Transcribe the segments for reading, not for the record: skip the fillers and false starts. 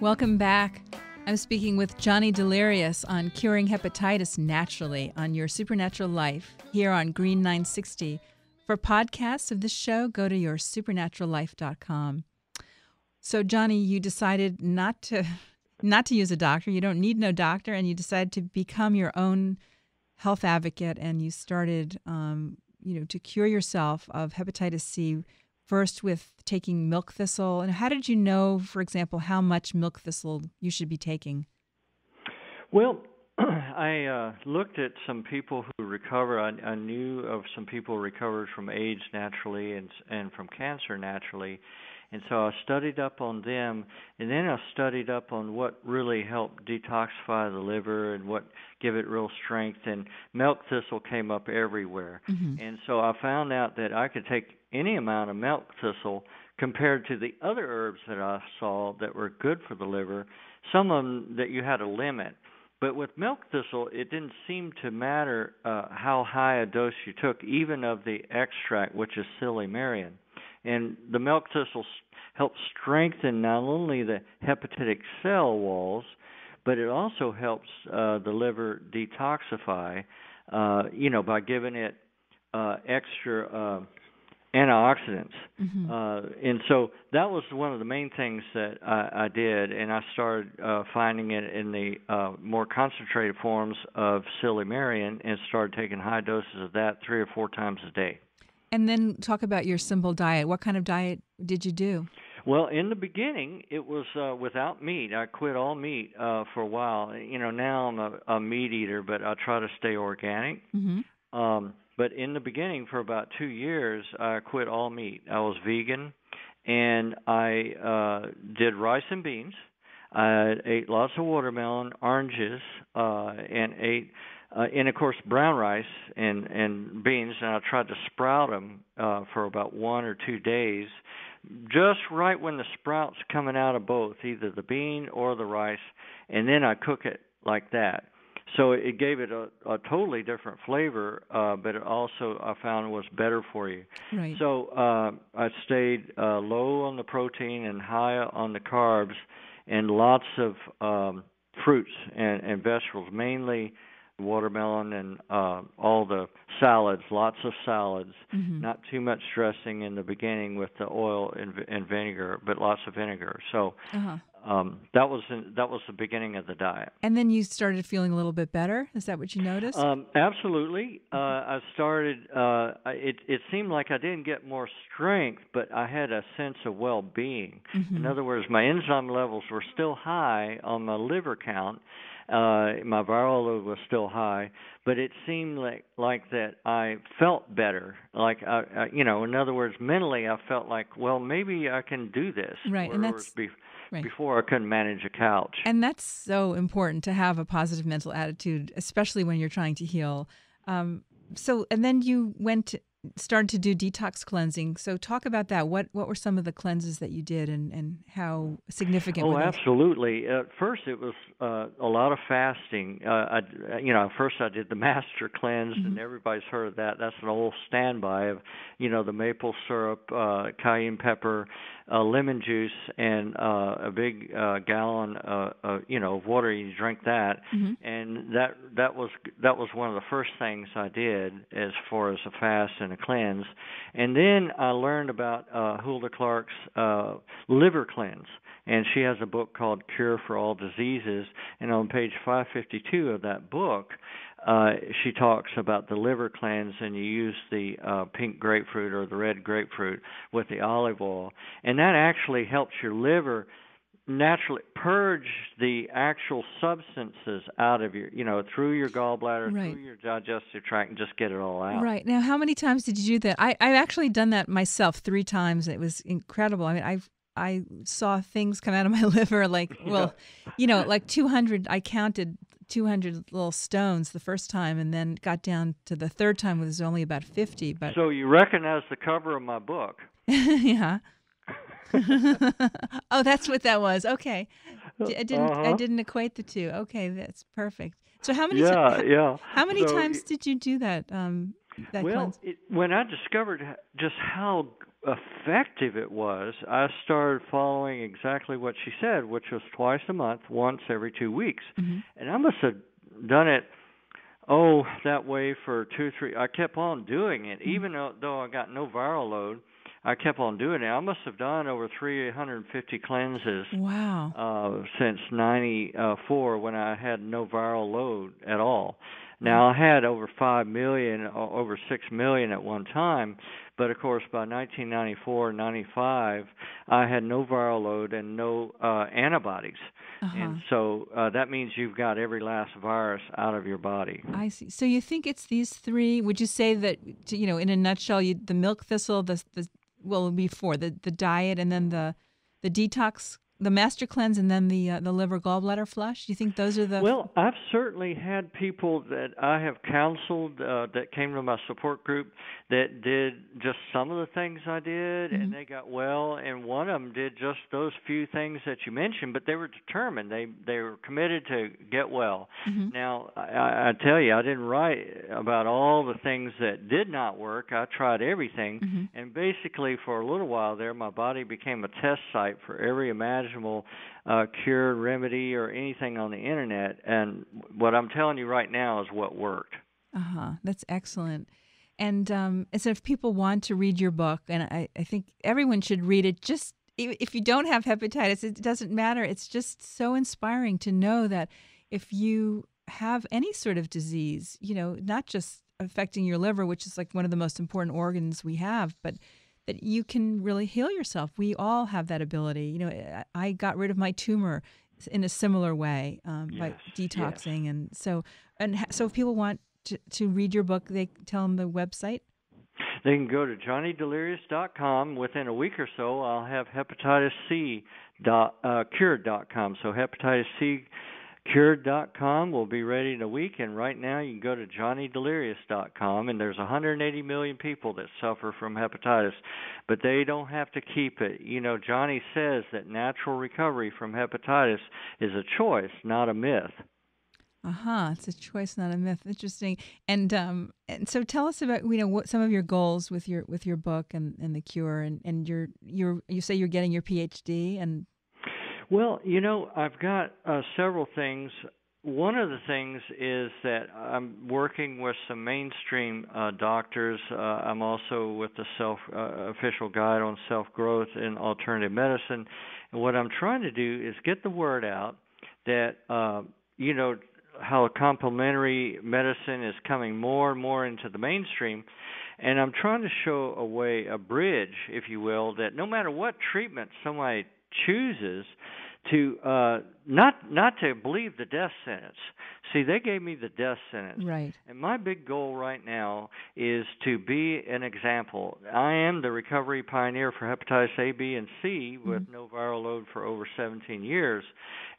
Welcome back. I'm speaking with Johnny Delirious on curing hepatitis naturally on Your Supernatural Life here on Green 960. For podcasts of this show, go to yoursupernaturallife.com. So, Johnny, you decided not to use a doctor. You don't need no doctor, and you decided to become your own health advocate, and you started, to cure yourself of hepatitis C. First with taking milk thistle. And how did you know, for example, how much milk thistle you should be taking? Well, I looked at some people who recover. I knew of some people who recovered from AIDS naturally and from cancer naturally. And so I studied up on them, and then I studied up on what really helped detoxify the liver and what give it real strength. And milk thistle came up everywhere. Mm-hmm. And so I found out that I could take any amount of milk thistle compared to the other herbs that I saw that were good for the liver, some of them that you had a limit. But with milk thistle, it didn't seem to matter how high a dose you took, even of the extract, which is silymarin. And the milk thistle helps strengthen not only the hepatic cell walls, but it also helps the liver detoxify, by giving it extra antioxidants. Mm-hmm. And so that was one of the main things that I did, and I started finding it in the more concentrated forms of silymarin and started taking high doses of that 3 or 4 times a day. And then talk about your simple diet. What kind of diet did you do? Well, in the beginning, it was without meat. I quit all meat for a while. Now I'm a meat eater, but I try to stay organic. Mm-hmm. But in the beginning, for about 2 years, I quit all meat. I was vegan, and I did rice and beans. I ate lots of watermelon, oranges, and ate, and of course, brown rice and beans. And I tried to sprout them for about 1 or 2 days, just right when the sprout's coming out of both, either the bean or the rice, and then I cook it like that. So it gave it a totally different flavor, but it also I found was better for you. Right. So I stayed low on the protein and high on the carbs, and lots of fruits and vegetables, mainly watermelon and all the salads, lots of salads, mm-hmm. Not too much dressing in the beginning with the oil and vinegar, but lots of vinegar. So that was the beginning of the diet. And then you started feeling a little bit better? Is that what you noticed? Absolutely. I started, it seemed like I didn't get more strength, but I had a sense of well-being. Mm-hmm. In other words, my enzyme levels were still high on my liver count. My viral load was still high, but it seemed like that I felt better. Like, in other words, mentally I felt like, well, maybe I can do this. Right, and that's... Before I couldn't manage a couch. And that's so important to have a positive mental attitude, especially when you're trying to heal. And then you started to do detox cleansing. So talk about that. What were some of the cleanses that you did and how significant were they? Oh, absolutely. At first it was a lot of fasting. First I did the master cleanse, mm-hmm. and everybody's heard of that. That's an old standby of, the maple syrup, cayenne pepper, lemon juice, and a big gallon of water. You drink that, mm-hmm. and that was one of the first things I did as far as a fast and a cleanse. And then I learned about Hulda Clark's liver cleanse, and she has a book called Cure for All Diseases, and on page 552 of that book, she talks about the liver cleanse, and you use the pink grapefruit or the red grapefruit with the olive oil, and that actually helps your liver naturally purge the actual substances out of your, through your gallbladder, right. Through your digestive tract, and just get it all out. Right. Now, how many times did you do that? I've actually done that myself 3 times. It was incredible. I mean, I saw things come out of my liver like 200. I counted 200 little stones the first time, and then got down to the third time it was only about 50. But so you recognize the cover of my book? Yeah. Oh, that's what that was. Okay, I didn't equate the two. Okay, that's perfect. So how many? How many times did you do that? When I discovered just how effective it was, I started following exactly what she said, which was twice a month, once every 2 weeks. Mm-hmm. And I must have done it, that way for 2 or 3. I kept on doing it, even though I got no viral load. I kept on doing it. I must have done over 350 cleanses. Wow. Since '94, when I had no viral load at all. Now, I had over 5 million, over 6 million at one time, but of course by 1994, 95, I had no viral load and no antibodies. And so that means you've got every last virus out of your body. I see. So you think it's these three? Would you say that, in a nutshell, the milk thistle, before the diet, and then the detox, the master cleanse, and then the liver gallbladder flush? Do you think those are the? Well, I've certainly had people that I have counseled that came to my support group that did just some of the things I did, and they got well. And one of them did just those few things that you mentioned, but they were determined. They were committed to get well. Now, I tell you, I didn't write about all the things that did not work. I tried everything, and basically for a little while there, my body became a test site for every imaginable cure, remedy, or anything on the internet. And what I'm telling you right now is what worked. That's excellent. And so if people want to read your book, and I think everyone should read it, just if you don't have hepatitis, it doesn't matter. It's just so inspiring to know that if you have any sort of disease, not just affecting your liver, which is like one of the most important organs we have, but that you can really heal yourself. We all have that ability. I got rid of my tumor in a similar way by detoxing. And so if people want to read your book, they tell them the website. They can go to JohnnyDelirious.com. Within a week or so, I'll have Hepatitis-C.cured.com. So Hepatitis-C.cured.com will be ready in a week, and right now you can go to JohnnyDelirious.com, and there's 180 million people that suffer from hepatitis, but they don't have to keep it. Johnny says that natural recovery from hepatitis is a choice, not a myth. It's a choice, not a myth. Interesting. And so tell us about what some of your goals with your book and the cure, and you say you're getting your PhD. And well, I've got several things. One of the things is that I'm working with some mainstream doctors. I'm also with the official guide on self-growth in alternative medicine. And what I'm trying to do is get the word out that, how complementary medicine is coming more and more into the mainstream. And I'm trying to show a bridge, if you will, that no matter what treatment somebody chooses, to not to believe the death sentence. See, they gave me the death sentence. Right. And my big goal right now is to be an example. I am the recovery pioneer for hepatitis A, B, and C with no viral load for over 17 years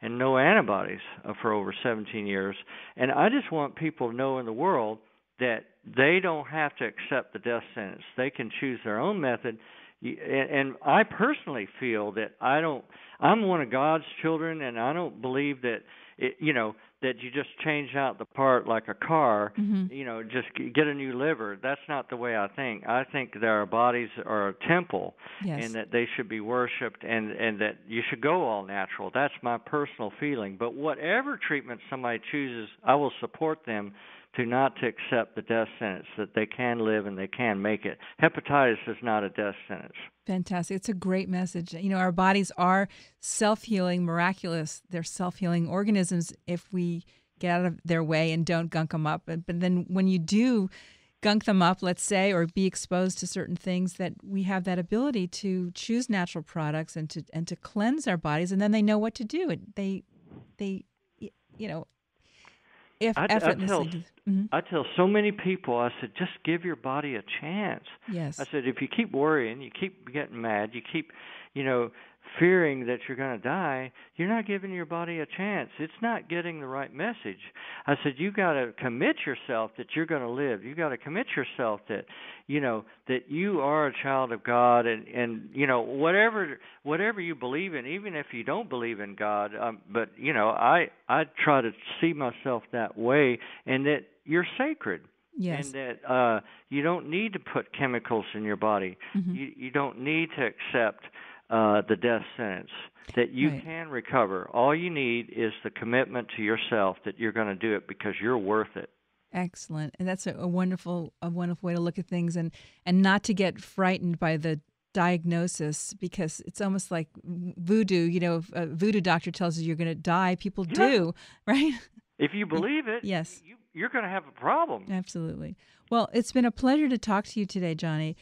and no antibodies for over 17 years. And I just want people to know in the world that they don't have to accept the death sentence. They can choose their own method. And I personally feel that I'm one of God's children, and I don't believe that that you just change out the part like a car, just get a new liver. That's not the way I think. I think that our bodies are a temple, and that they should be worshipped, and that you should go all natural. That's my personal feeling. But whatever treatment somebody chooses, I will support them not to accept the death sentence, that they can live and they can make it. Hepatitis is not a death sentence. Fantastic. It's a great message. Our bodies are self-healing, miraculous. They're self-healing organisms if we get out of their way and don't gunk them up. But then when you do gunk them up, let's say, or be exposed to certain things, that we have that ability to choose natural products and to cleanse our bodies, and then they know what to do. I tell so many people, I said, just give your body a chance. Yes. I said, if you keep worrying, you keep getting mad, you keep, fearing that you're going to die, you're not giving your body a chance. It's not getting the right message. I said, you got to commit yourself that you're going to live. You got to commit yourself that, that you are a child of God, and whatever you believe in, even if you don't believe in God. But I try to see myself that way, and that you're sacred. Yes. And that you don't need to put chemicals in your body. Mm-hmm. You don't need to accept the death sentence. That you Right. can recover. All you need is the commitment to yourself that you're going to do it because you're worth it. Excellent. And that's a wonderful way to look at things, and not to get frightened by the diagnosis, because it's almost like voodoo. You know, if a voodoo doctor tells you you're going to die, people do, right? If you believe it, yes, you're going to have a problem. Absolutely. Well, it's been a pleasure to talk to you today, Johnny.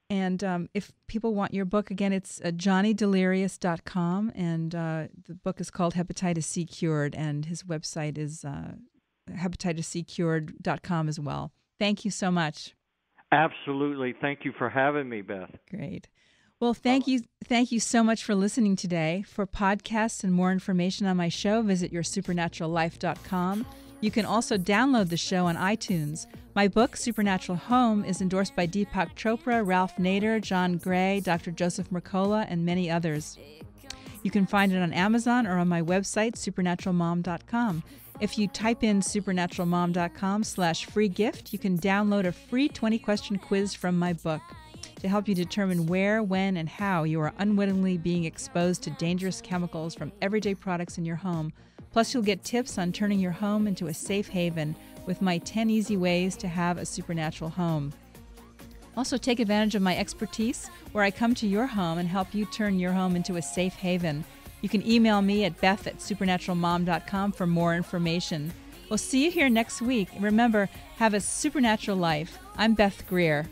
And if people want your book, again, it's johnnydelirious.com, and the book is called Hepatitis-C Cured, and his website is hepatitis-C-cured.com as well. Thank you so much. Absolutely. Thank you for having me, Beth. Great. Well, thank you so much for listening today. For podcasts and more information on my show, visit yoursupernaturallife.com. You can also download the show on iTunes. My book, Supernatural Home, is endorsed by Deepak Chopra, Ralph Nader, John Gray, Dr. Joseph Mercola, and many others. You can find it on Amazon or on my website, supernaturalmom.com. If you type in supernaturalmom.com/free gift, you can download a free 20-question quiz from my book to help you determine where, when, and how you are unwittingly being exposed to dangerous chemicals from everyday products in your home. Plus, you'll get tips on turning your home into a safe haven with my 10 easy ways to have a supernatural home. Also, take advantage of my expertise where I come to your home and help you turn your home into a safe haven. You can email me at beth@supernaturalmom.com for more information. We'll see you here next week. Remember, have a supernatural life. I'm Beth Greer.